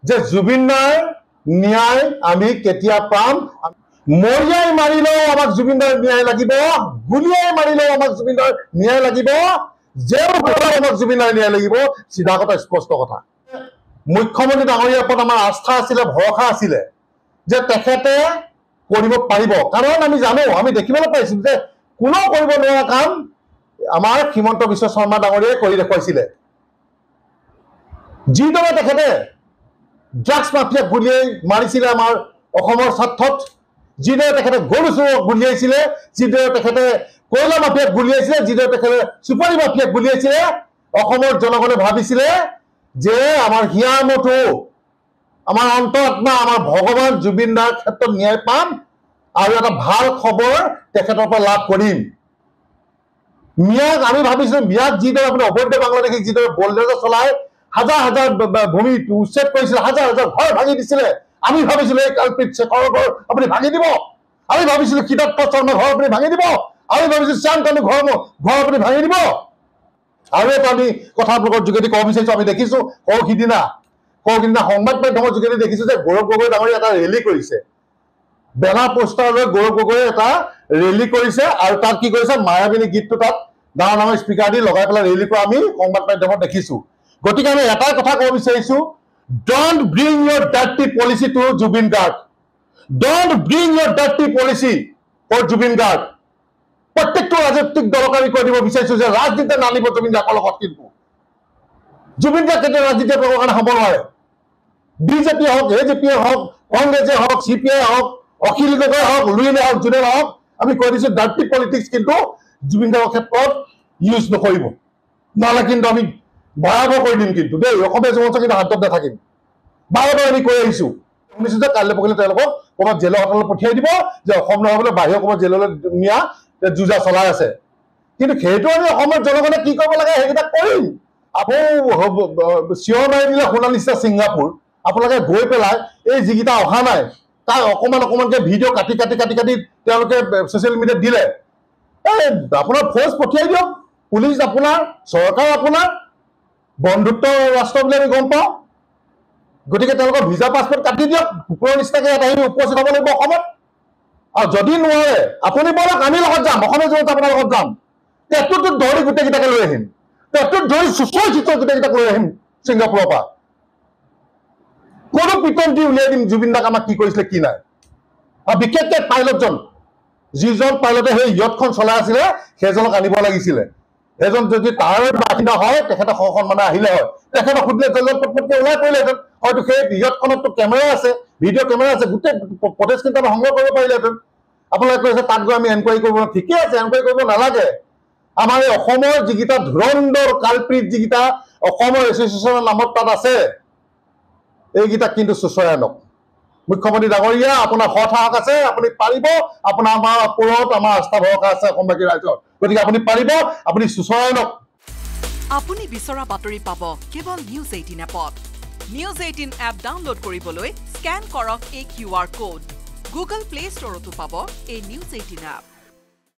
যে জুবিনদাৰ ন্যায় আমি কেতিয়া পাম মৰিয়াই মাৰিলেও আমাক জুবিনদাৰ ন্যায় লাগিব গুলিয়াই মাৰিলেও আমাক জুবিনদাৰ ন্যায় লাগিব জেল হ'লেও আমাক জুবিনদাৰ ন্যায় লাগিব সিধা কথা স্পষ্ট কথা মুখ্যমন্ত্ৰী ডাঙৰীয়াৰ ওপৰত আমাৰ আস্থা আছিলে ভৰসা আছিলে যে তেখেতে কৰিব পাৰিব কাৰণ আমি জানো আমি দেখিবলৈ পাইছো যে কোনো কৰিব নোৱাৰা কাম আমাৰ হিমন্ত বিশ্ব শৰ্মা ডাঙৰীয়াই কৰি দেখুৱাইছিলে যিদৰে তেখেতে ড্ৰাগছ মাফিয়াক গুলিয়াই মাৰিছিলে আমাৰ অসমৰ স্বাৰ্থত যিদৰে তেখেতে গৰু চোৰক গুলিয়াইছিলে যিদৰে তেখেতে কয়লা মাফিয়াক গুলিয়াইছিলে যিদৰে তেখেতে চুপাৰী মাফিয়াক গুলিয়াইছিলে অসমৰ জনগণে ভাবিছিলে যে আমাৰ হিয়ামঠু আমাৰ অন্তৰাত্মা আমাৰ ভগৱান জুবিনদাৰ ক্ষেত্ৰত ন্যায় পাম আৰু এটা ভাল খবৰ তেখেতৰ পৰা লাভ কৰিম মিয়াক আমি ভাবিছিলো মিয়াক যিদৰে আপুনি অবৈধ বাংলাদেশী যিদৰে বলডেজাৰ চলাই হাজাৰ হাজাৰ ভূমি উচ্ছেদ কৰিছিল হাজাৰ হাজাৰ ঘৰ ভাঙি দিছিলে আমি ভাবিছিলো এই কালপিত শেখৰৰ ঘৰ আপুনি ভাঙি দিব আমি ভাবিছিলো কিতাপ শৰ্মাৰ ঘৰ আপুনি ভাঙি দিব আমি ভাবিছিলো শ্যামকানু ঘৰ আপুনি ভাঙি দিব আৰু এটা আমি কথা আপোনালোকৰ যোগেদি ক'ব বিচাৰিছো আমি দেখিছো সিদিনা সংবাদ মাধ্যমৰ যোগেদি দেখিছো যে গৌৰৱ গগৈ ডাঙৰীয়া এটা ৰেলী কৰিছে বেনাৰ পোষ্টাৰ লৈ গৌৰৱ গগৈয়ে এটা ৰেলী কৰিছে আৰু তাত কি কৰিছে মায়াবিনী গীতটো তাত ডাঙৰ ডাঙৰ স্পীকাৰ দি লগাই পেলাই ৰেলী কৰা আমি সংবাদ মাধ্যমত দেখিছো গতিকে আমি এটাই কথা ক'ব বিচাৰিছো don't bring your dirty politics to Zubeen Garg don't bring your dirty politics for Zubeen Garg প্ৰত্যেকটো ৰাজনৈতিক দলক আমি কৈ দিব বিচাৰিছো যে ৰাজনীতিয়ে নানিব জুবিন গাৰ্গৰ লগত কিন্তু জুবিন গাৰ্গ কেতিয়া ৰাজনীতি কৰিবৰ কাৰণে হ'ব নোৱাৰে বিজেপি হওক এজেপিয়ে হওক কংগ্ৰেছে হওক চিপিআই হওক অখিল গগৈ হওক লুইনে হওক যোনে হওক আমি কৈ দিছো ডাৰ্টি পলিটিক্স কিন্তু জুবিন গাৰ্গৰ ক্ষেত্ৰত ইউজ নকৰিব নহ'লে কিন্তু আমি ভয়াৱহ কৰি দিম কিন্তু দেই অসমীয়া যুৱক কিন্তু হাতত নাথাকিম বাৰে বাৰে আমি কৈ আহিছো শুনিছো যে কাইলৈ পৰহিলৈ তেওঁলোকক ক'ৰবাত জেলৰ হাতলৈ পঠিয়াই দিব যে অসম নহয় বোলে বাহিৰৰ ক'ৰবাত জেললৈ নিয়া যুঁজা চলাই আছে কিন্তু সেইটো আমি অসমৰ জনগণে কি কৰিব লাগে সেইকেইটা কৰিম আকৌ চিঞৰ মাৰি দিলে শুনা নিচিনা ছিংগাপুৰ আপোনালোকে গৈ পেলাই এই যিকেইটা অহা নাই তাৰ অকণমানকৈ ভিডিঅ' কাটি তেওঁলোকে ছ'চিয়েল মিডিয়াত দিলে এই আপোনাৰ ফৌজ পঠিয়াই দিয়ক পুলিচ আপোনাৰ চৰকাৰ আপোনাৰ বন্ধুত্ব ৰাষ্ট্ৰ বুলি আমি গম পাওঁ গতিকে তেওঁলোকৰ ভিজা পাছপৰ্ট কাটি দিয়ক কুকুৰৰ নিচিনাকৈ ইয়াত আহি উপস্থিত হ'ব লাগিব অসমত আৰু যদি নোৱাৰে আপুনি বলক আমি লগত যাম অসমীয়া জনতা আপোনাৰ লগত যাম পেটটোত ধৰি গোটেইকেইটাকে লৈ আহিম পেটটোত ধৰি চুচৰ চিচৰ গোটেইকেইটাক লৈ আহিম ছিংগাপুৰৰ পৰা কোনো পিটন দি উলিয়াই দিম জুবিন দাক আমাক কি কৰিছিলে কি নাই আৰু বিশেষকৈ পাইলটজন যিজন পাইলটে সেই ইয়টখন চলাই আছিলে সেইজনক আনিব লাগিছিলে এজন যদি তাৰ বাসিন্দা হয় তেখেতে সন্মানে আহিলে হয় তেখেতক সুধিলে জলজন পটপটকৈ ওলাই পৰিলেহেঁতেন হয়তো সেই ইয়টখনততো কেমেৰা আছে ভিডিঅ' কেমেৰা আছে গোটেই ফটেজখিনি আমি সংগ্ৰহ কৰিব পাৰিলেহেঁতেন আপোনালোকে কৈছে তাত গৈ আমি এনকুৱাৰী কৰিব ঠিকে আছে এনকুৱাৰী কৰিব নালাগে আমাৰ এই অসমৰ যিকেইটা ধুৰন্ধৰ কালপিত যিকেইটা অসমৰ এছ'চিয়েশ্যনৰ নামত তাত আছে এইকেইটাক কিন্তু চুচৰাই আনক মুখ্যমন্ত্ৰী ডাঙৰীয়া আপোনাৰ সাহস আছে আপুনি পাৰিব আপোনাৰ আমাৰ ওপৰত আমাৰ আস্থা ভৰসা আছে অসমবাসী ৰাইজৰ গতিকে আপুনি পাৰিব আপুনি চুচৰাই আনক আপুনি বিচৰা বাতৰি পাব কেৱল নিউজ 18 এপত নিউজ 18 এপ ডাউনলোড কৰিবলৈ স্কেন কৰক এই QR কোড গুগল প্লে ষ্টৰতো পাব এই নিউজ 18 এপ